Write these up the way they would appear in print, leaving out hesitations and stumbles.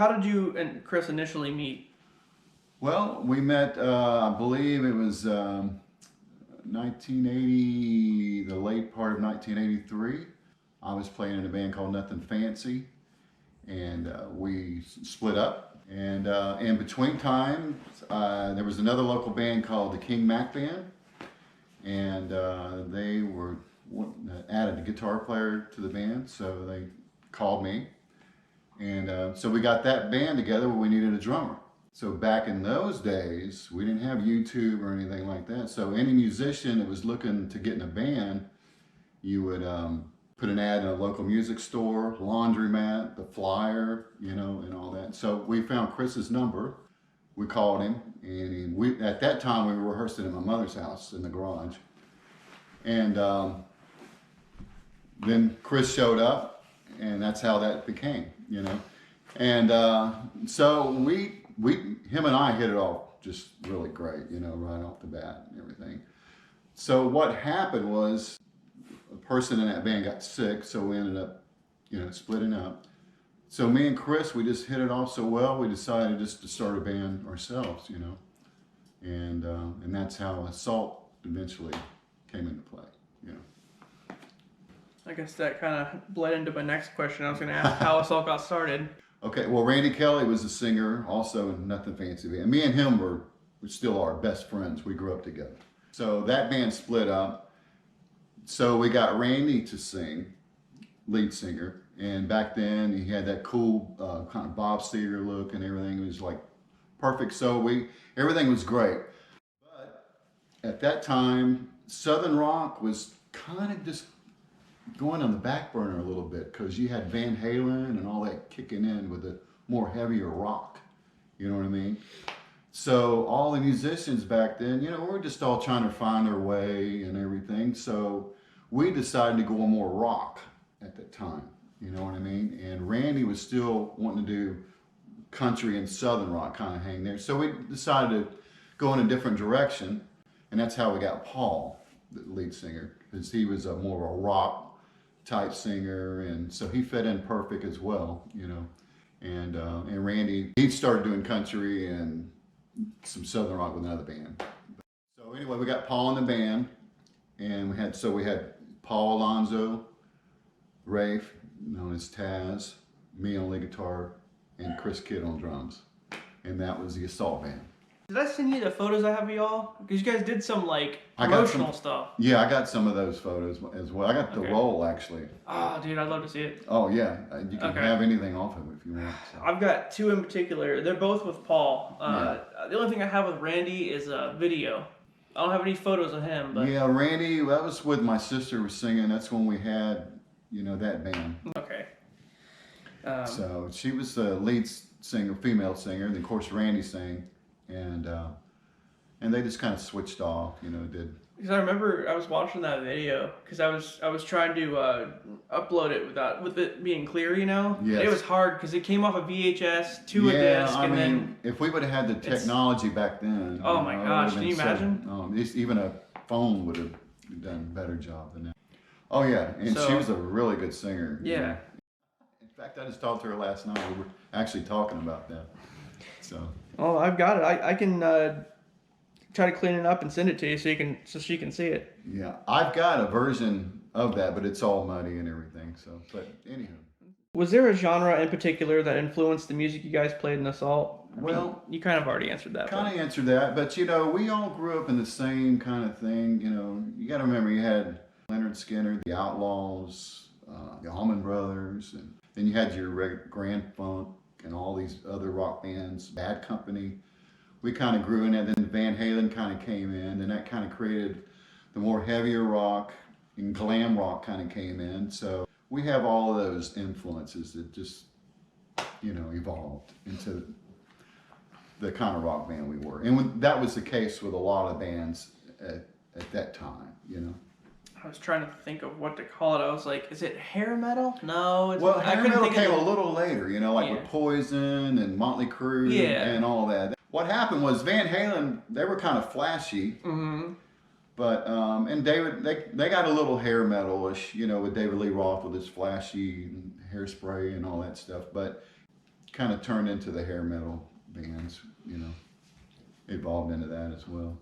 how did you and Chris initially meet? Well, we met, I believe it was 1980, the late part of 1983. I was playing in a band called Nothing Fancy, and we split up. And in between times, there was another local band called the Mack Band, and they were added a guitar player to the band, so they called me. And so we got that band together where we needed a drummer. So back in those days, we didn't have YouTube or anything like that. So any musician that was looking to get in a band, you would put an ad in a local music store, laundromat, the flyer, you know, and all that. So we found Chris's number. We called him, and at that time we were rehearsing at my mother's house in the garage. And then Chris showed up, and that's how that became, you know. And so him and I hit it off just really great, you know, right off the bat and everything. So what happened was a person in that band got sick, so we ended up, you know, splitting up. So me and Chris, we just hit it off so well, we decided just to start a band ourselves, you know. And that's how Assault eventually came into play, you know. I guess that kind of bled into my next question. I was going to ask how Assault got started. Okay, well, Randy Kelly was a singer, also in Nothing Fancy Band. Me and him were still our best friends. We grew up together. So that band split up. So we got Randy to sing, lead singer. And back then he had that cool kind of Bob Seger look and everything. It was like perfect. So everything was great. But at that time, Southern rock was kind of just going on the back burner a little bit, because you had Van Halen and all that kicking in with the more heavier rock, you know what I mean? So all the musicians back then, you know, we're just all trying to find our way and everything. So we decided to go more rock at that time, you know what I mean? And Randy was still wanting to do country and Southern rock, kind of hang there. So we decided to go in a different direction, and that's how we got Paul, the lead singer, because he was more of a rock type singer, and so he fit in perfect as well, you know. And Randy, he started doing country and some Southern rock with another band. So anyway, we got Paul in the band, and we had Paul Alonzo, Rafe, known as Taz, me on lead guitar, and Chris Kidd on drums, and that was the Assault band. Did I send you the photos I have of y'all? Because you guys did some like promotional stuff. Yeah, I got some of those photos as well. I got the roll actually. Oh, dude, I'd love to see it. Oh yeah, you can have anything off of it if you want. So. I've got two in particular. They're both with Paul. The only thing I have with Randy is a video. I don't have any photos of him. But yeah, Randy, that was with my sister was singing. That's when we had, you know, that band. Okay. So she was the lead singer, female singer, and of course Randy sang. And they just kind of switched off, you know, did. Because I remember I was watching that video because I was trying to upload it with it being clear, you know. Yes. It was hard because it came off a VHS to a disc, I and mean, then if we would have had the technology back then. Oh my gosh, can you imagine? Even a phone would have done a better job than that. Oh yeah, and she was a really good singer. Yeah. You know? In fact, I just talked to her last night. We were actually talking about that. So. Oh, I've got it. I can try to clean it up and send it to you so she can see it. Yeah, I've got a version of that, but it's all muddy and everything. So, but anywho. Was there a genre in particular that influenced the music you guys played in Assault? Well, you kind of already answered that. Kind of answered that, but you know, we all grew up in the same kind of thing. You know, you got to remember you had Leonard Skinner, the Outlaws, the Allman Brothers, and then you had your Grand Funk and all these other rock bands, Bad Company. We kind of grew in that. Then Van Halen kind of came in, and that kind of created the more heavier rock, and glam rock kind of came in. So we have all of those influences that just, you know, evolved into the kind of rock band we were. And that was the case with a lot of bands at that time, you know. I was trying to think of what to call it. I was like, is it hair metal? No. Well, hair metal came a little later, you know, like with Poison and Motley Crue and all that. What happened was Van Halen, they were kind of flashy. Mm-hmm. But, and they got a little hair metal-ish, you know, with David Lee Roth with his flashy hairspray and all that stuff. But kind of turned into the hair metal bands, you know, evolved into that as well.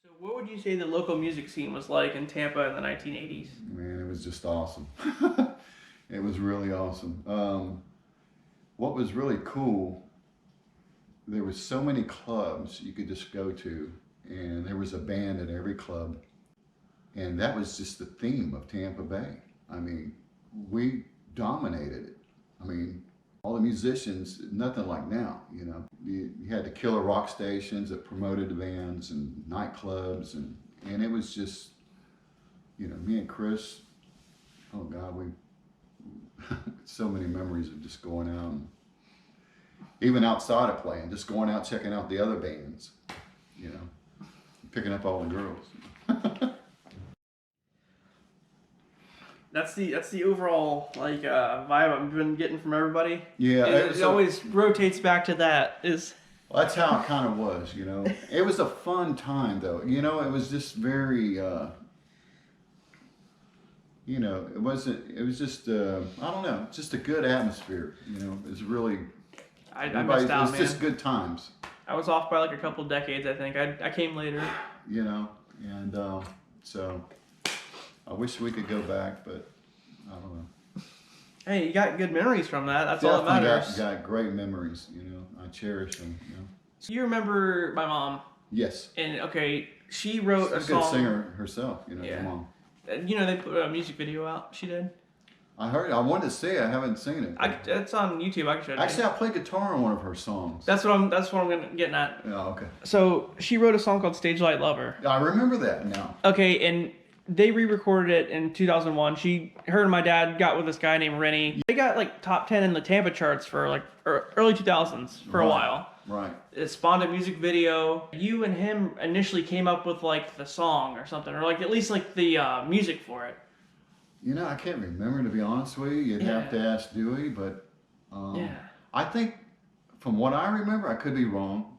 So what would you say the local music scene was like in Tampa in the 1980s? Man, it was just awesome. It was really awesome. What was really cool, there was so many clubs you could just go to, and there was a band at every club, and that was just the theme of Tampa Bay. I mean, we dominated it. I mean, all the musicians, nothing like now, you know. You had the killer rock stations that promoted the bands and nightclubs, and it was just, you know, me and Chris, oh God, we so many memories of just going out, and even outside of playing, just going out checking out the other bands, you know, picking up all the girls. That's the overall like vibe I've been getting from everybody. Yeah, it always rotates back to that. Well, that's how it kind of was, you know. It was a fun time, though. You know, it was just very, you know, it was just, I don't know, just a good atmosphere. You know, it was really, I missed out, it was man. just good times. I was off by like a couple decades, I think. I came later. You know, and so I wish we could go back, but I don't know. Hey, you got good memories from that. That's all that matters. Got great memories, you know. I cherish them, you know. So you remember my mom? Yes. And okay, she wrote She's a song. good singer herself, you know, Yeah. your mom. You know, they put a music video out. She did. I heard. I wanted to see it. I haven't seen it. It's on YouTube. I can show it. Actually, I played guitar on one of her songs. That's what I'm getting at. Oh, okay. So she wrote a song called "Stage Light Lover." I remember that now. Okay, and they re-recorded it in 2001. Her and my dad got with this guy named Rennie. They got like top 10 in the Tampa charts for like early 2000s for a while. Right. It spawned a music video. You and him initially came up with like the song or something, or like at least like the music for it. You know, I can't remember, to be honest with you. You'd have to ask Dewey, but I think from what I remember, I could be wrong.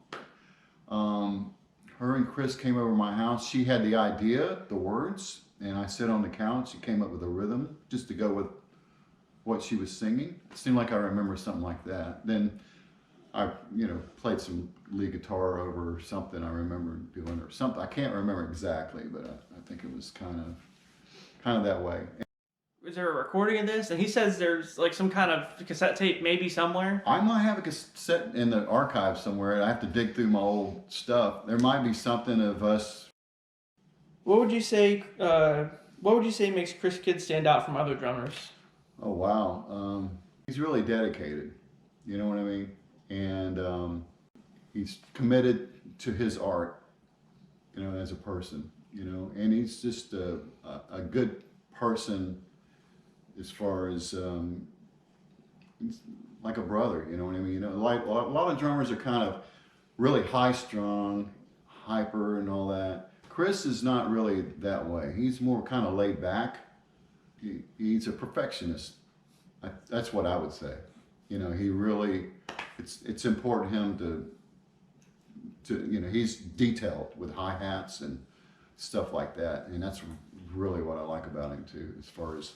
Her and Chris came over to my house. She had the idea, the words, and I sit on the couch. She came up with a rhythm just to go with what she was singing. It seemed like I remember something like that. Then I, you know, played some lead guitar over or something. I remember doing or something. I can't remember exactly, but I think it was kind of that way. Is there a recording of this? And he says there's like some kind of cassette tape maybe somewhere. I might have a cassette in the archive somewhere. I have to dig through my old stuff. There might be something of us. What would you say? What would you say makes Chris Kidd stand out from other drummers? Oh wow, he's really dedicated. You know what I mean? And he's committed to his art. You know, as a person. You know, and he's just a good person. As far as like a brother, you know what I mean? You know, like a lot of drummers are kind of really high-strung, hyper, and all that. Chris is not really that way. He's more kind of laid back. He's a perfectionist. That's what I would say. You know, he really. It's important to him to you know, he's detailed with hi-hats and stuff like that, and that's really what I like about him too. As far as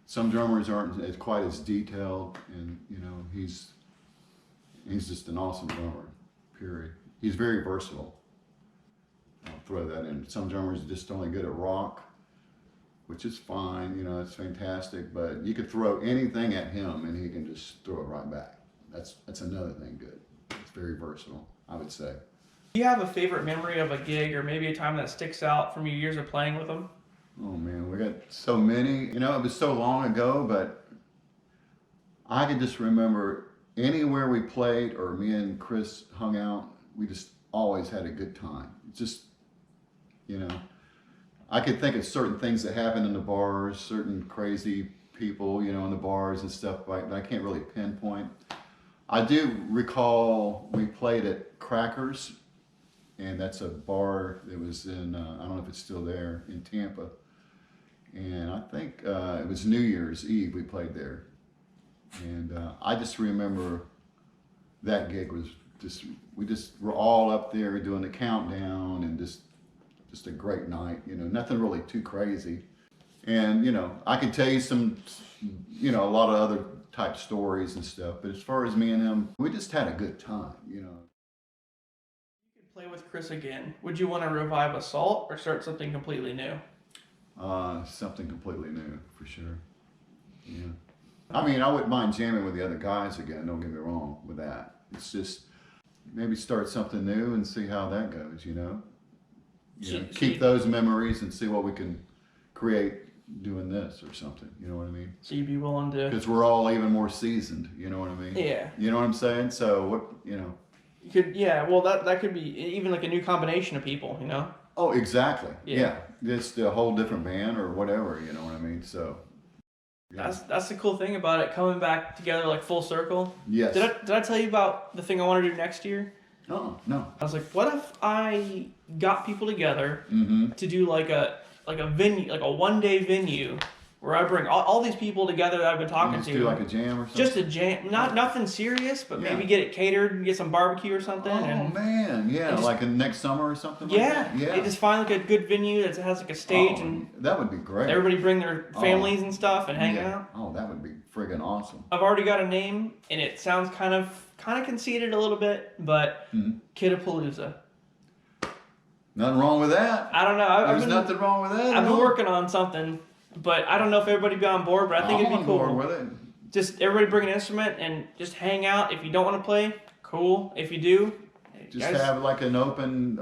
some drummers aren't as quite as detailed, and you know, he's just an awesome drummer. Period. He's very versatile. I'll throw that in. Some drummers are just only good at rock, which is fine. You know, it's fantastic. But you could throw anything at him, and he can just throw it right back. That's another thing good. It's very versatile, I would say. Do you have a favorite memory of a gig, or maybe a time that sticks out from your years of playing with him? Oh man, we got so many. You know, it was so long ago, but I can just remember anywhere we played or me and Chris hung out, we just always had a good time. Just, you know, I could think of certain things that happened in the bars, certain crazy people, you know, in the bars and stuff like that. I can't really pinpoint. I do recall we played at Crackers, and that's a bar that was in, I don't know if it's still there, in Tampa. And I think it was New Year's Eve we played there. And I just remember that gig was we just were all up there doing the countdown, and just a great night, you know, nothing really too crazy. And, you know, I could tell you some, you know, a lot of other type stories and stuff. But as far as me and him, we just had a good time, you know. You could play with Chris again. Would you want to revive Assault or start something completely new? Something completely new, for sure. Yeah. I mean, I wouldn't mind jamming with the other guys again, don't get me wrong with that. It's just maybe start something new and see how that goes, you know? Keep those memories and see what we can create doing this or something, you know what I mean? So you'd be willing to... Because we're all even more seasoned, you know what I mean? Yeah. You know what I'm saying? So, what, you know? You could, yeah, well, that could be even like a new combination of people, you know? Oh, exactly. Yeah. Just a whole different band or whatever, you know what I mean? So... yeah. That's the cool thing about it, coming back together like full circle. Yes. Did I tell you about the thing I want to do next year? Oh, no. I was like, what if I got people together Mm-hmm. to do like a venue, like a 1-day venue where I bring all these people together that I've been talking Just to. do like a jam or something? Just a jam, nothing serious, but maybe get it catered and get some barbecue or something. Oh, man. Yeah, just, like in next summer or something like that? Yeah. They just find like a good venue that has like a stage and that would be great. everybody bring their families and stuff and hang out. Oh, that would be friggin' awesome. I've already got a name, and it sounds kind of conceited a little bit, but Kidapalooza. Nothing wrong with that. I don't know. There's nothing wrong with that. I've been working on something, but I don't know if everybody be on board. But I think it'd be cool. I'm on board with it. Just everybody bring an instrument and just hang out. If you don't want to play, cool. If you do, just have like an open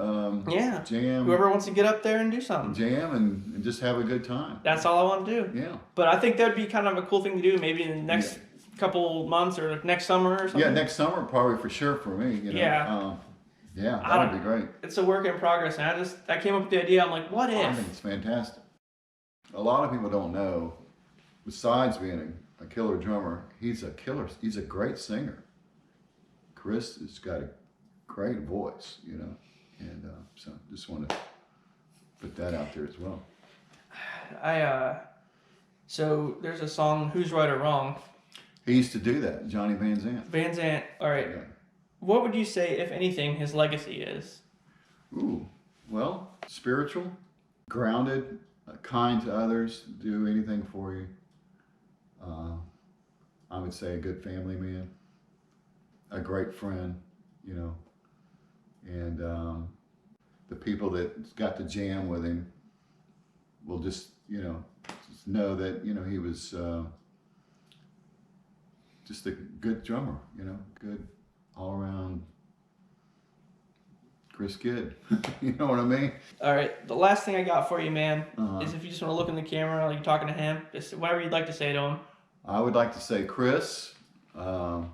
jam. Whoever wants to get up there and do something. Jam and just have a good time. That's all I want to do. Yeah. But I think that'd be kind of a cool thing to do. Maybe in the next couple months or next summer or something. Yeah, next summer probably for sure for me. You know? Yeah. Yeah, that would be great. It's a work in progress, and I came up with the idea. I'm like, what if? I think it's fantastic. A lot of people don't know, besides being a killer drummer, he's a killer. He's a great singer. Chris has got a great voice, you know, and so just want to put that out there as well. So there's a song, Who's Right or Wrong? He used to do that, Johnny Van Zant. Van Zant. All right. Yeah. What would you say, if anything, his legacy is? Ooh, well, spiritual, grounded, kind to others, do anything for you. I would say a good family man, a great friend, you know, and the people that got to jam with him will just know that, you know, he was just a good drummer, you know, good all around Chris Kidd. You know what I mean? All right. The last thing I got for you, man, is if you just want to look in the camera, like you're talking to him, just whatever you'd like to say to him. I would like to say, Chris, I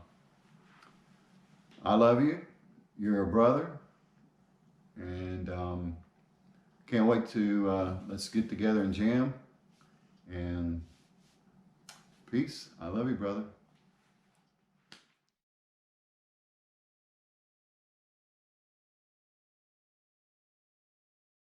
love you. You're a brother. And can't wait to let's get together and jam. And peace. I love you, brother.